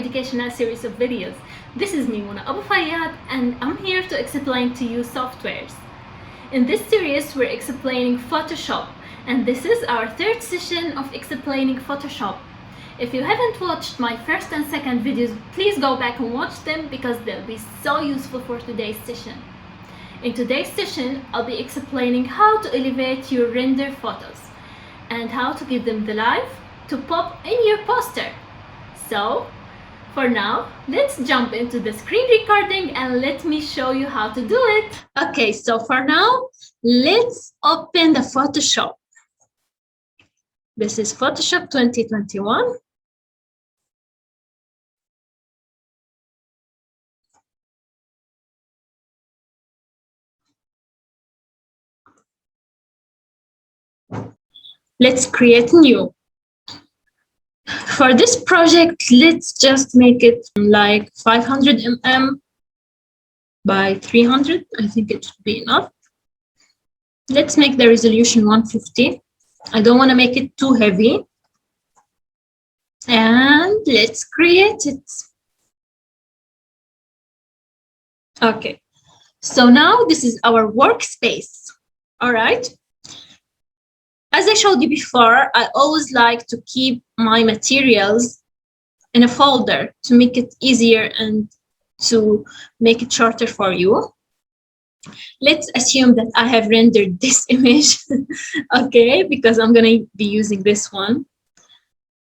educational series of videos. This is me, Mona Abu Fayyad, and I'm here to explain to you softwares. In this series, we're explaining Photoshop, and this is our third session of explaining Photoshop. If you haven't watched my first and second videos, please go back and watch them because they'll be so useful for today's session. In today's session, I'll be explaining how to elevate your render photos and how to give them the life to pop in your poster. So, for now, let's jump into the screen recording and let me show you how to do it. Okay, so for now, let's open the Photoshop. This is Photoshop 2021. Let's create new. For this project, let's just make it like 500 mm by 300. I think it should be enough. Let's make the resolution 150. I don't want to make it too heavy. And let's create it. Okay, so now this is our workspace. All right. As I showed you before, I always like to keep my materials in a folder to make it easier and to make it shorter for you. Let's assume that I have rendered this image, okay, because I'm going to be using this one.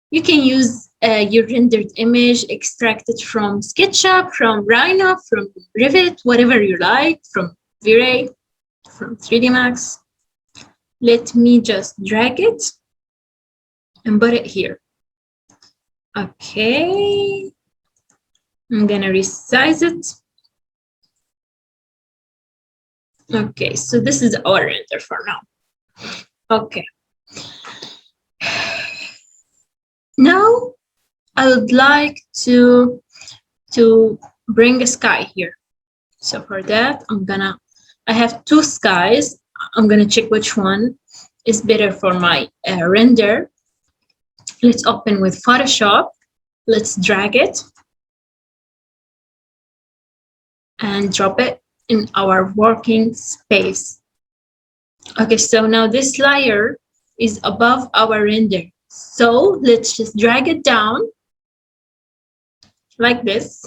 You can use your rendered image, extract it from SketchUp, from Rhino, from Revit, whatever you like, from V-Ray, from 3D Max. Let me just drag it and put it here. Okay. I'm going to resize it. Okay, so this is our render for now. Okay. Now, I would like to bring a sky here. So for that, I have two skies. I'm going to check which one is better for my render. Let's open with Photoshop. Let's drag it and drop it in our working space. Okay, so now this layer is above our render. So let's just drag it down like this.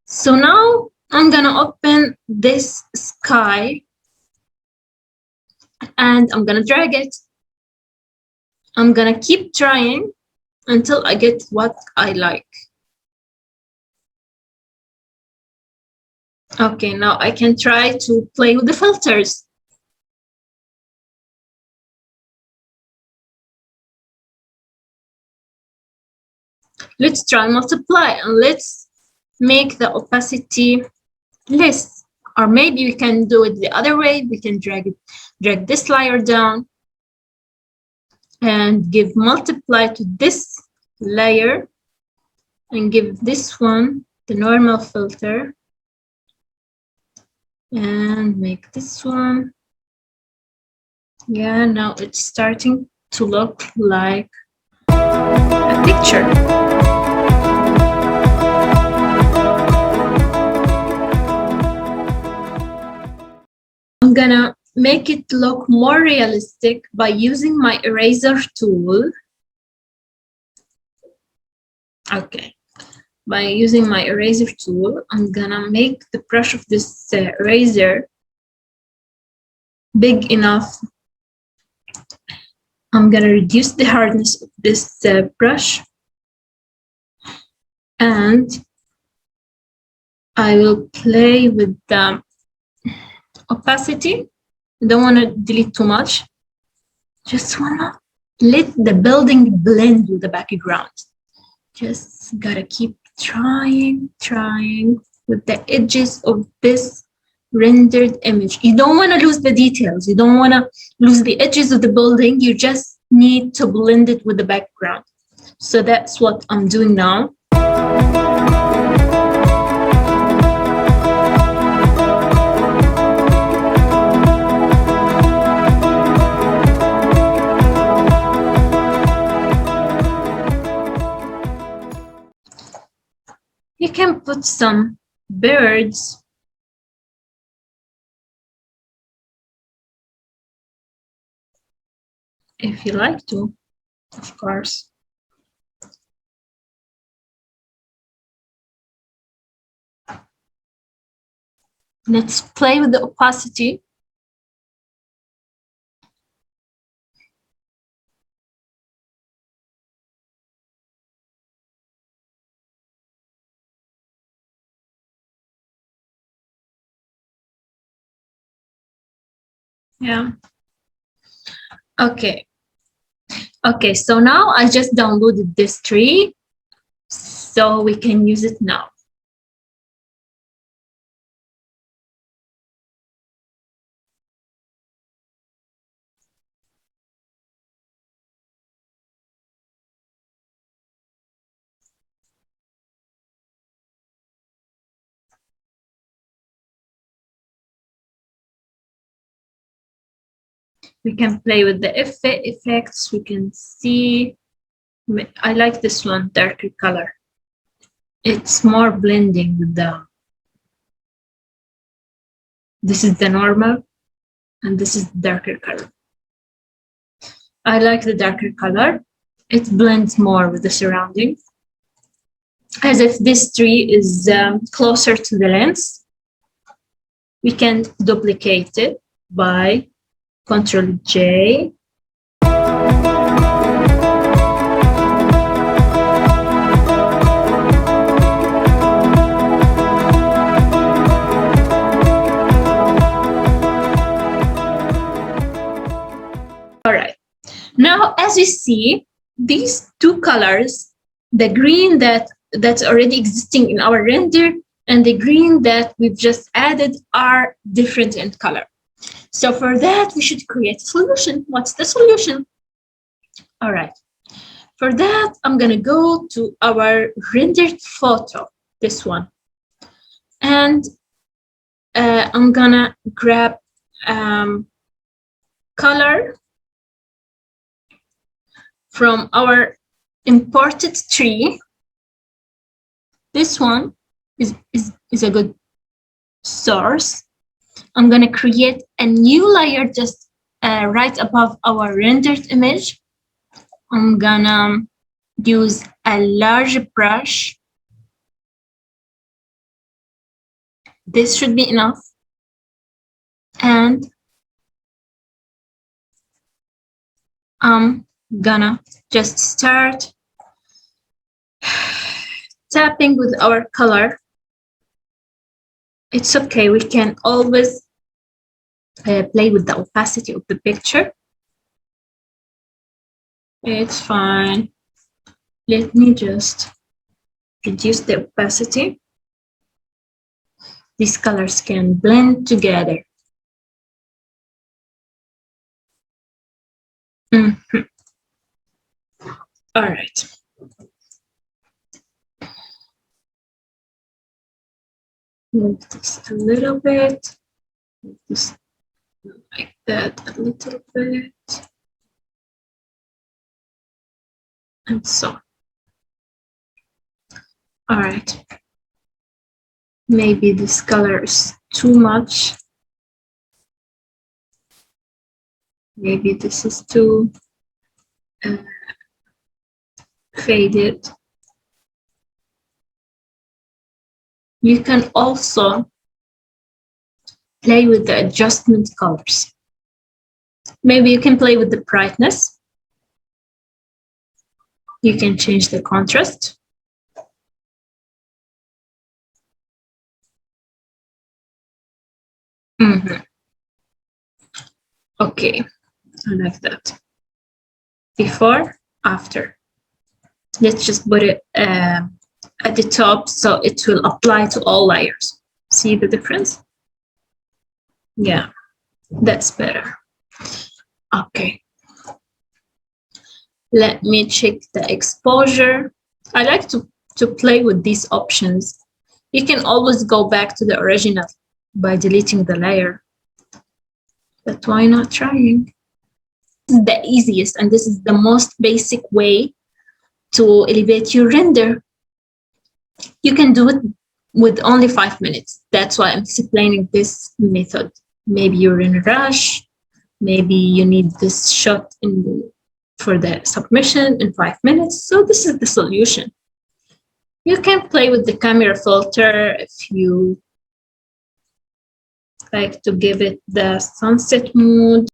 So now I'm going to open this sky and I'm going to drag it. I'm going to keep trying until I get what I like. Okay, now I can try to play with the filters. Let's try multiply and let's make the opacity less, or maybe we can do it the other way. We can drag this layer down and give multiply to this layer and give this one the normal filter and make this one. Yeah, now it's starting to look like a picture. I'm gonna make it look more realistic by using my eraser tool. Okay, by using my eraser tool, I'm gonna make the brush of this eraser big enough. I'm gonna reduce the hardness of this brush and I will play with the opacity. I don't want to delete too much. Just want to let the building blend with the background. Just gotta keep trying with the edges of this rendered image. You don't want to lose the details. You don't want to lose the edges of the building. You just need to blend it with the background. So that's what I'm doing now. can put some birds. If you like to, of course. Let's play with the opacity. Yeah. Okay. Okay, so now I just downloaded this tree, so we can use it now. We can play with the effects. We can see. I like this one, darker color. It's more blending with the. This is the normal, and this is the darker color. I like the darker color. It blends more with the surroundings, as if this tree is closer to the lens. We can duplicate it by Ctrl J. All right. Now, as you see, these two colors, the green that's already existing in our render and the green that we've just added, are different in color. So for that, we should create a solution. What's the solution? All right. For that, I'm going to go to our rendered photo, this one. And I'm going to grab color from our imported tree. This one is a good source. I'm going to create a new layer just right above our rendered image. I'm going to use a large brush. This should be enough. And I'm gonna just start tapping with our color. It's okay, we can always play with the opacity of the picture. It's fine. Let me just reduce the opacity. These colors can blend together. All right. Move this a little bit. Move this like that a little bit. And so. All right. Maybe this color is too much. Maybe this is too faded. You can also play with the adjustment colors. Maybe you can play with the brightness. You can change the contrast. Okay, I like that. Before, after. Let's just put it at the top so it will apply to all layers. See the difference? Yeah, that's better. Okay. Let me check the exposure. I like to play with these options. You can always go back to the original by deleting the layer. But why not trying? This is the easiest and this is the most basic way to elevate your render. You can do it with only 5 minutes. That's why I'm explaining this method. Maybe you're in a rush. Maybe you need this shot for the submission in 5 minutes. So this is the solution. You can play with the camera filter if you like to give it the sunset mood.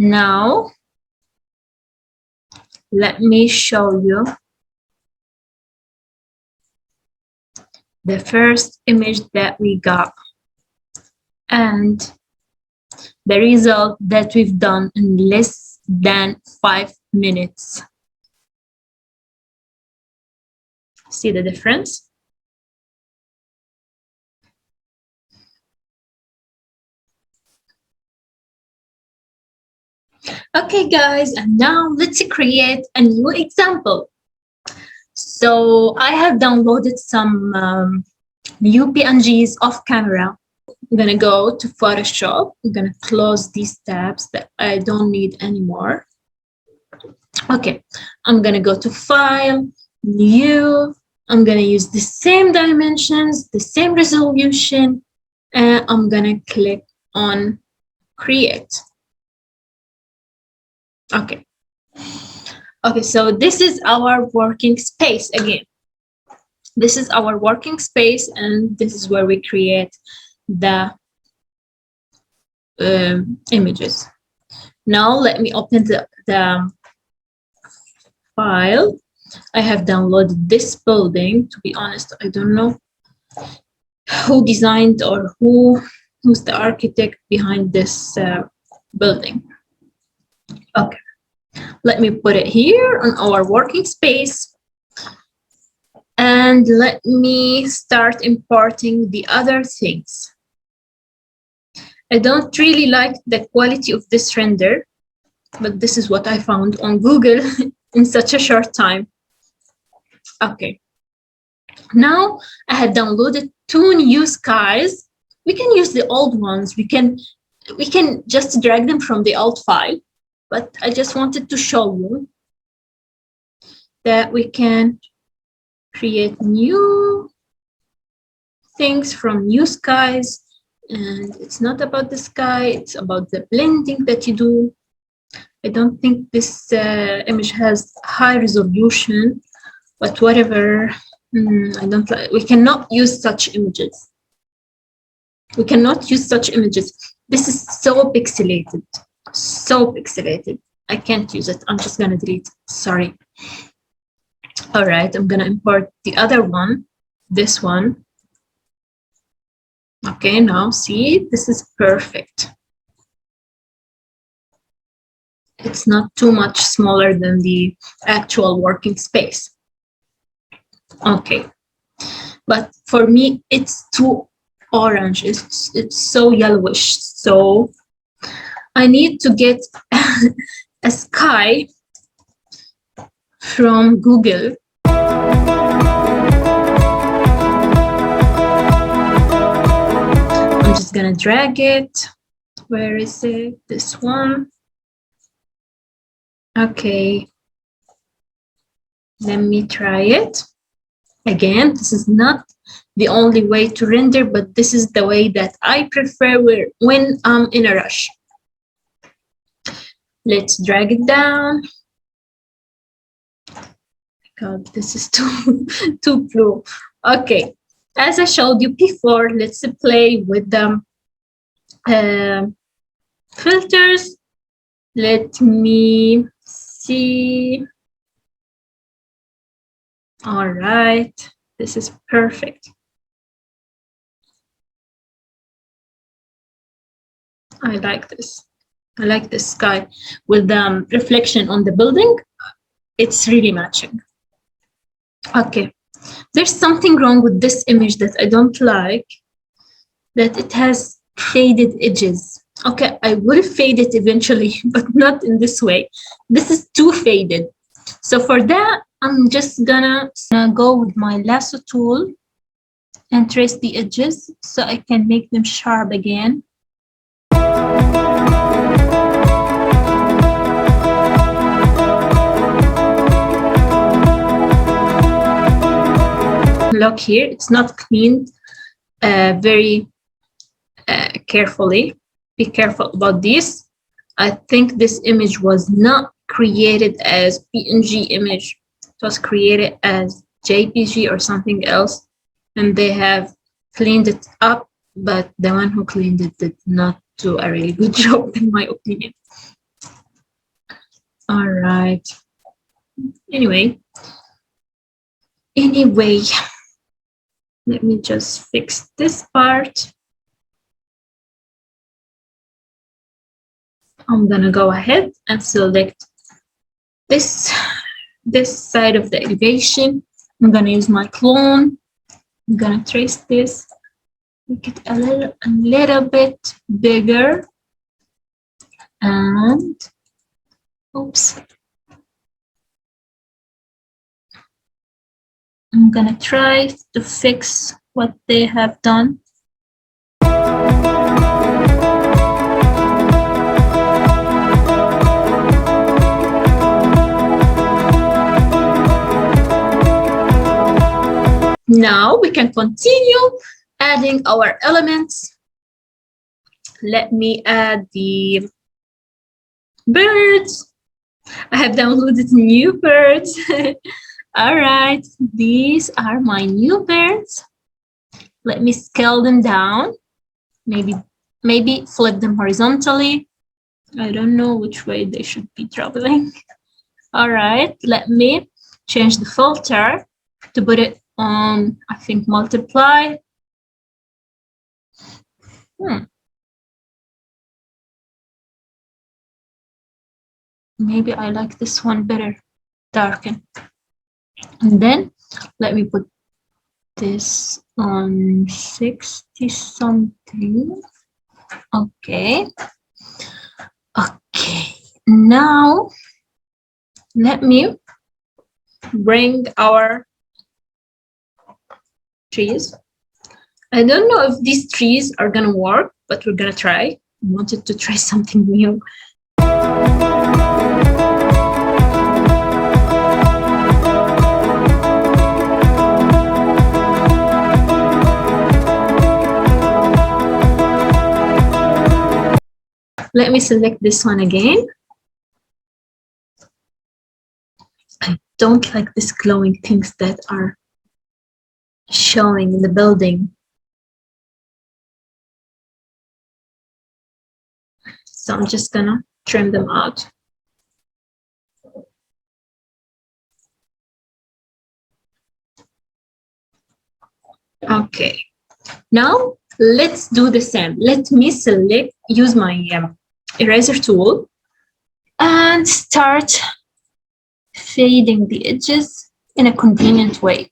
Now, let me show you the first image that we got and the result that we've done in less than 5 minutes. See the difference? Okay, guys, and now let's create a new example. So I have downloaded some new PNGs off camera. I'm gonna go to Photoshop. I'm gonna close these tabs that I don't need anymore. Okay, I'm gonna go to File, New. I'm gonna use the same dimensions, the same resolution, and I'm gonna click on Create. Okay. Okay, so this is our working space again. This is our working space, and this is where we create the images. Now let me open the file. I have downloaded this building. To be honest, I don't know who designed or who's the architect behind this building. Okay, let me put it here on our working space. And let me start importing the other things. I don't really like the quality of this render, but this is what I found on Google in such a short time. Okay. Now I had downloaded 2 new skies. We can use the old ones. We can just drag them from the old file, but I just wanted to show you that we can create new things from new skies. And it's not about the sky, it's about the blending that you do. I don't think this image has high resolution, but whatever. I don't like. We cannot use such images. We cannot use such images. This is so pixelated. So pixelated. I can't use it. I'm just gonna delete it. Sorry. All right, I'm gonna import the other one, this one. Okay, now see, this is perfect. It's not too much smaller than the actual working space. Okay, but for me, it's too orange. It's so yellowish. So I need to get a sky from Google. I'm just gonna drag it. Where is it? This one. Okay. Let me try it. Again, this is not the only way to render, but this is the way that I prefer when I'm in a rush. Let's drag it down. God, this is too blue. Okay. As I showed you before, let's play with the filters. Let me see. All right, this is perfect. I like this. I like this sky with the reflection on the building. It's really matching. Okay. There's something wrong with this image that I don't like, that it has faded edges. Okay, I will fade it eventually, but not in this way. This is too faded. So for that, I'm just gonna go with my lasso tool and trace the edges so I can make them sharp again. Look here, it's not cleaned very carefully. Be careful about this. I think this image was not created as PNG image. It was created as JPG or something else, and they have cleaned it up, but the one who cleaned it did not do a really good job, in my opinion. All right. Anyway, let me just fix this part. I'm gonna go ahead and select this side of the elevation. I'm gonna use my clone. I'm gonna trace this, make it a little bit bigger, and oops. I'm gonna try to fix what they have done. Now we can continue adding our elements. Let me add the birds. I have downloaded new birds. All right, these are my new birds. Let me scale them down. Maybe flip them horizontally. I don't know which way they should be traveling. All right, let me change the filter to put it on, I think, multiply. Maybe I like this one better, darken. And then let me put this on 60 something. Okay. Okay. Now let me bring our trees. I don't know if these trees are gonna work, but we're gonna try. I wanted to try something new. Let me select this one again. I don't like these glowing things that are showing in the building. So I'm just gonna trim them out. Okay, now let's do the same. Let me use my eraser tool and start fading the edges in a convenient way.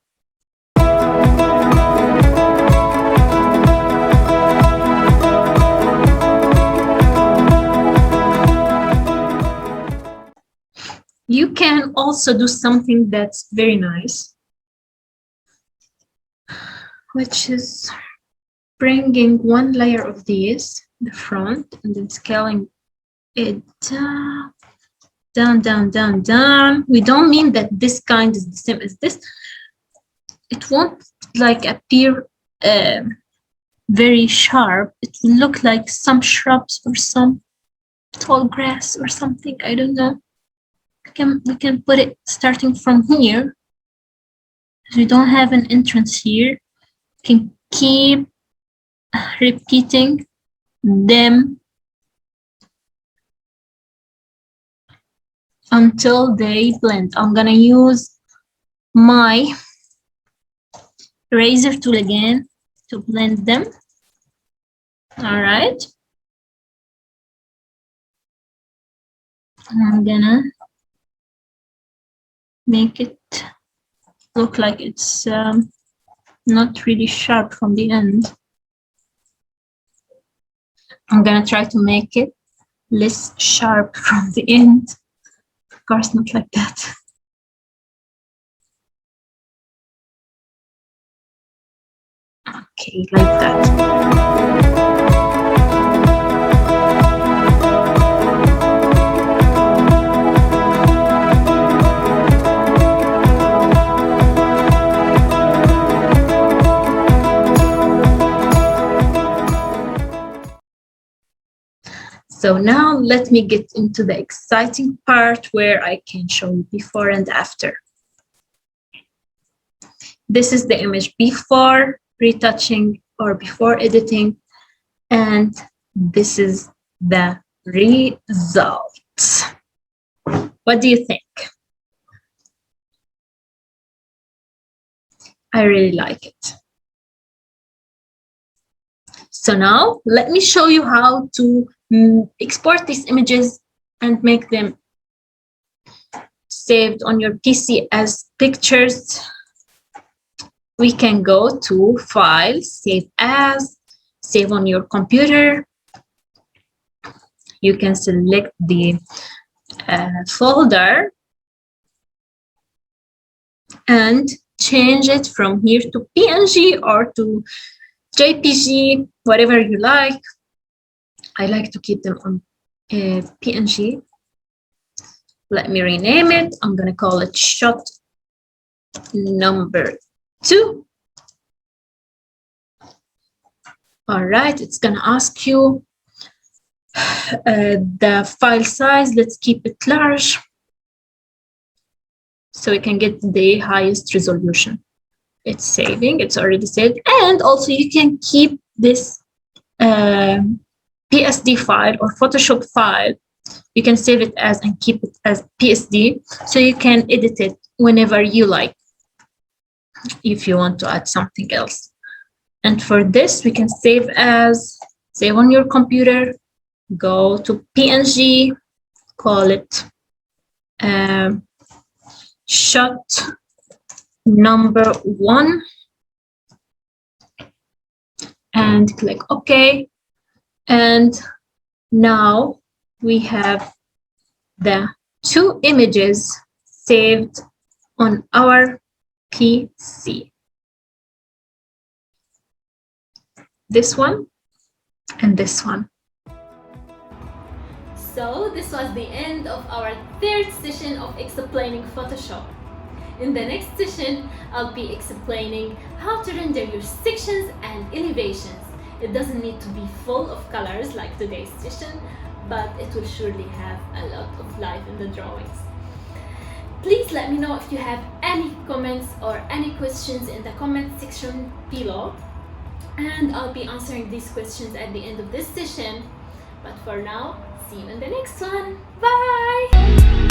You can also do something that's very nice, which is bringing one layer of these in the front and then scaling it down, down, down, down, down. We don't mean that this kind is the same as this. It won't like appear very sharp. It will look like some shrubs or some tall grass or something. I don't know. We can put it starting from here. We don't have an entrance here. We can keep repeating them until they blend. I'm gonna use my eraser tool again to blend them. All right. I'm gonna make it look like it's not really sharp from the end. I'm gonna try to make it less sharp from the end. Of course, not like that. Okay, like that. So now let me get into the exciting part where I can show you before and after. This is the image before retouching or before editing, and this is the result. What do you think? I really like it. So now let me show you how to export these images and make them saved on your PC as pictures. We can go to File, Save As, Save on your computer. You can select the folder and change it from here to PNG or to JPG, whatever you like. I like to keep them on PNG. Let me rename it. I'm going to call it shot number 2. All right, it's going to ask you the file size. Let's keep it large so we can get the highest resolution. It's saving, it's already saved. And also you can keep this PSD file or Photoshop file. You can save it as and keep it as PSD, so you can edit it whenever you like, if you want to add something else. And for this, we can save as, save on your computer, go to PNG, call it shot number 1, and click OK. And now we have the 2 images saved on our PC. This one and this one. So this was the end of our 3rd session of explaining Photoshop. In the next session, I'll be explaining how to render your sections and elevations. It doesn't need to be full of colors like today's session, but it will surely have a lot of life in the drawings. Please let me know if you have any comments or any questions in the comment section below, and I'll be answering these questions at the end of this session. But for now, see you in the next one. Bye!